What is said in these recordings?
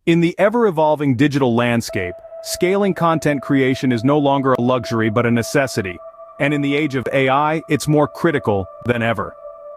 In the ever-evolving digital landscape, scaling content creation is no longer a luxury but a necessity. And in the age of AI, it's more critical than ever.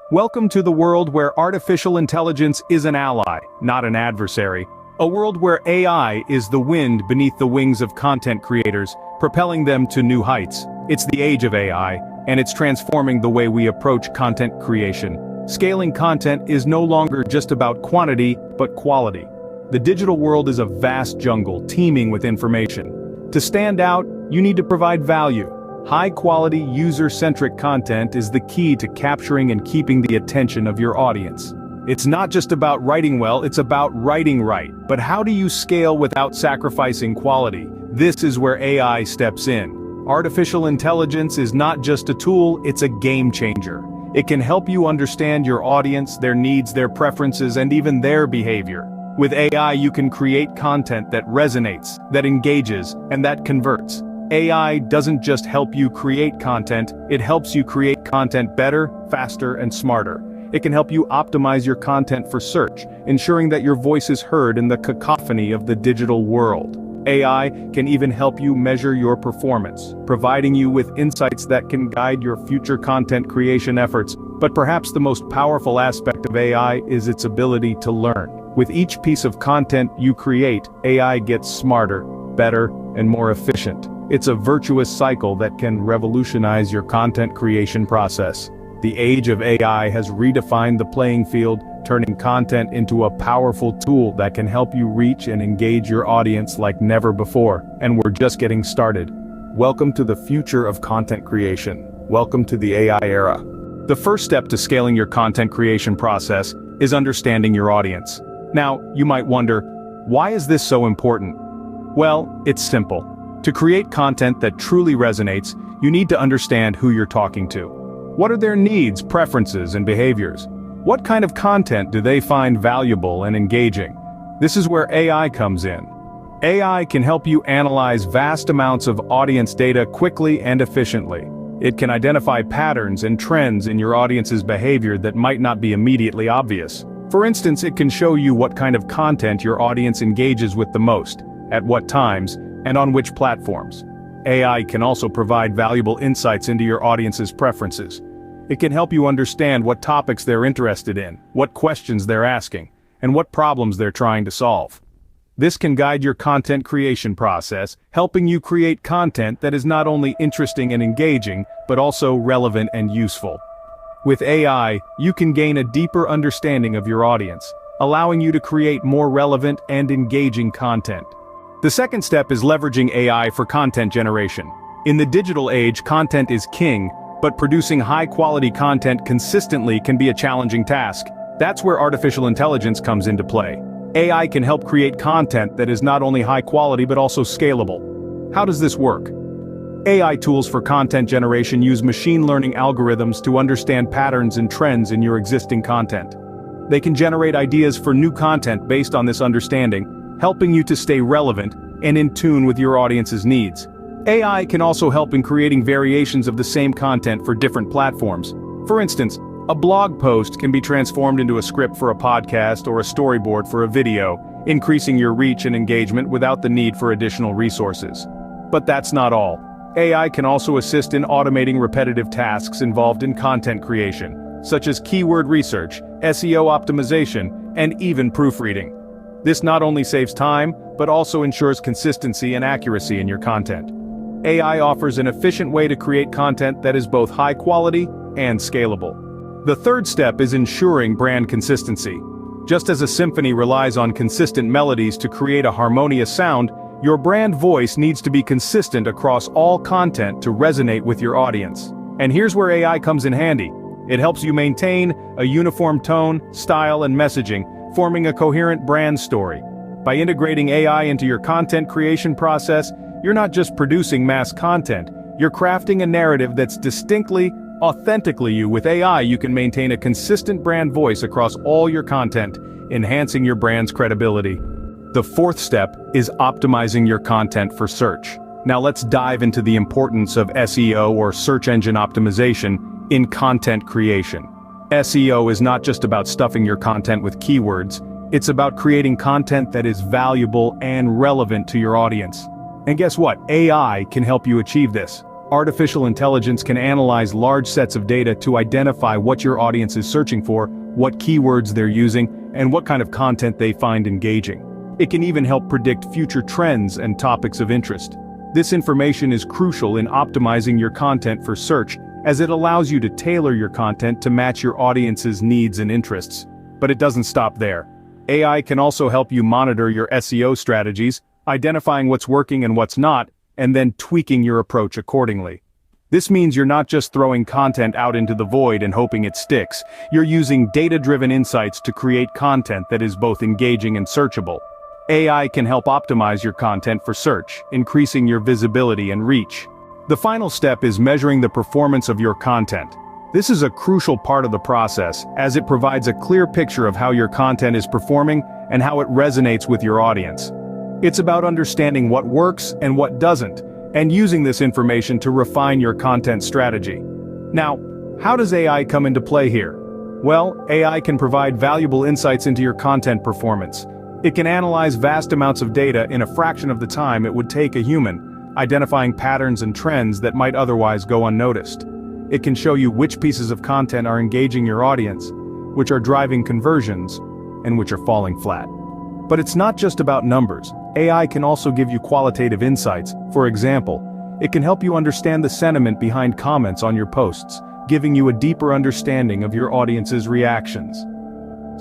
Welcome to the world where artificial intelligence is an ally, not an adversary. A world where AI is the wind beneath the wings of content creators, propelling them to new heights. It's the age of AI, and it's transforming the way we approach content creation. Scaling content is no longer just about quantity, but quality. The digital world is a vast jungle teeming with information. To stand out, you need to provide value. High-quality, user-centric content is the key to capturing and keeping the attention of your audience. It's not just about writing well, it's about writing right. But how do you scale without sacrificing quality? This is where AI steps in. Artificial intelligence is not just a tool, it's a game changer. It can help you understand your audience, their needs, their preferences, and even their behavior. With AI, you can create content that resonates, that engages, and that converts. AI doesn't just help you create content, it helps you create content better, faster, and smarter. It can help you optimize your content for search, ensuring that your voice is heard in the cacophony of the digital world. AI can even help you measure your performance, providing you with insights that can guide your future content creation efforts. But perhaps the most powerful aspect of AI is its ability to learn. With each piece of content you create, AI gets smarter, better, and more efficient. It's a virtuous cycle that can revolutionize your content creation process. The age of AI has redefined the playing field, turning content into a powerful tool that can help you reach and engage your audience like never before. And we're just getting started. Welcome to the future of content creation. Welcome to the AI era. The first step to scaling your content creation process is understanding your audience. Now, you might wonder, why is this so important? Well, it's simple. To create content that truly resonates, you need to understand who you're talking to. What are their needs, preferences, and behaviors? What kind of content do they find valuable and engaging? This is where AI comes in. AI can help you analyze vast amounts of audience data quickly and efficiently. It can identify patterns and trends in your audience's behavior that might not be immediately obvious. For instance, it can show you what kind of content your audience engages with the most, at what times, and on which platforms. AI can also provide valuable insights into your audience's preferences. It can help you understand what topics they're interested in, what questions they're asking, and what problems they're trying to solve. This can guide your content creation process, helping you create content that is not only interesting and engaging, but also relevant and useful. With AI, you can gain a deeper understanding of your audience, allowing you to create more relevant and engaging content. The second step is leveraging AI for content generation. In the digital age, content is king, but producing high-quality content consistently can be a challenging task. That's where artificial intelligence comes into play. AI can help create content that is not only high quality but also scalable. How does this work? AI tools for content generation use machine learning algorithms to understand patterns and trends in your existing content. They can generate ideas for new content based on this understanding, helping you to stay relevant and in tune with your audience's needs. AI can also help in creating variations of the same content for different platforms. For instance, a blog post can be transformed into a script for a podcast or a storyboard for a video, increasing your reach and engagement without the need for additional resources. But that's not all. AI can also assist in automating repetitive tasks involved in content creation, such as keyword research, SEO optimization, and even proofreading. This not only saves time, but also ensures consistency and accuracy in your content. AI offers an efficient way to create content that is both high quality and scalable. The third step is ensuring brand consistency. Just as a symphony relies on consistent melodies to create a harmonious sound, your brand voice needs to be consistent across all content to resonate with your audience. And here's where AI comes in handy. It helps you maintain a uniform tone, style, and messaging, forming a coherent brand story. By integrating AI into your content creation process, you're not just producing mass content, you're crafting a narrative that's distinctly, authentically you. With AI, you can maintain a consistent brand voice across all your content, enhancing your brand's credibility. The fourth step is optimizing your content for search. Now let's dive into the importance of SEO, or search engine optimization, in content creation. SEO is not just about stuffing your content with keywords, It's about creating content that is valuable and relevant to your audience. And guess what? AI can help you achieve this. Artificial intelligence can analyze large sets of data to identify what your audience is searching for, what keywords they're using, and what kind of content they find engaging. It can even help predict future trends and topics of interest. This information is crucial in optimizing your content for search, as it allows you to tailor your content to match your audience's needs and interests. But it doesn't stop there. AI can also help you monitor your SEO strategies, identifying what's working and what's not, and then tweaking your approach accordingly. This means you're not just throwing content out into the void and hoping it sticks. You're using data-driven insights to create content that is both engaging and searchable. AI can help optimize your content for search, increasing your visibility and reach. The final step is measuring the performance of your content. This is a crucial part of the process, as it provides a clear picture of how your content is performing and how it resonates with your audience. It's about understanding what works and what doesn't, and using this information to refine your content strategy. Now, how does AI come into play here? Well, AI can provide valuable insights into your content performance. It can analyze vast amounts of data in a fraction of the time it would take a human, identifying patterns and trends that might otherwise go unnoticed. It can show you which pieces of content are engaging your audience, which are driving conversions, and which are falling flat. But it's not just about numbers. AI can also give you qualitative insights. For example, it can help you understand the sentiment behind comments on your posts, giving you a deeper understanding of your audience's reactions.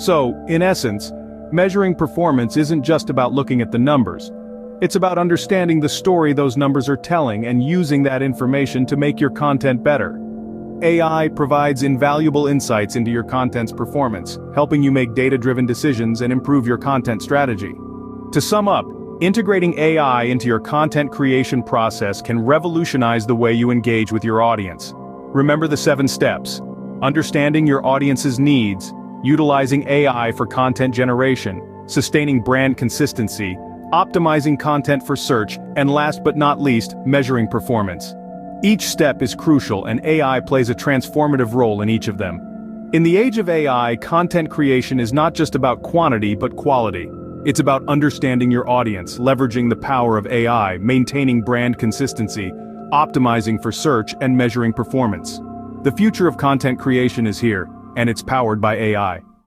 So, in essence, measuring performance isn't just about looking at the numbers. It's about understanding the story those numbers are telling and using that information to make your content better. AI provides invaluable insights into your content's performance, helping you make data-driven decisions and improve your content strategy. To sum up, integrating AI into your content creation process can revolutionize the way you engage with your audience. Remember the 7 steps: understanding your audience's needs, utilizing AI for content generation, sustaining brand consistency, optimizing content for search, and last but not least, measuring performance. Each step is crucial, and AI plays a transformative role in each of them. In the age of AI, content creation is not just about quantity but quality. It's about understanding your audience, leveraging the power of AI, maintaining brand consistency, optimizing for search, and measuring performance. The future of content creation is here, and it's powered by AI.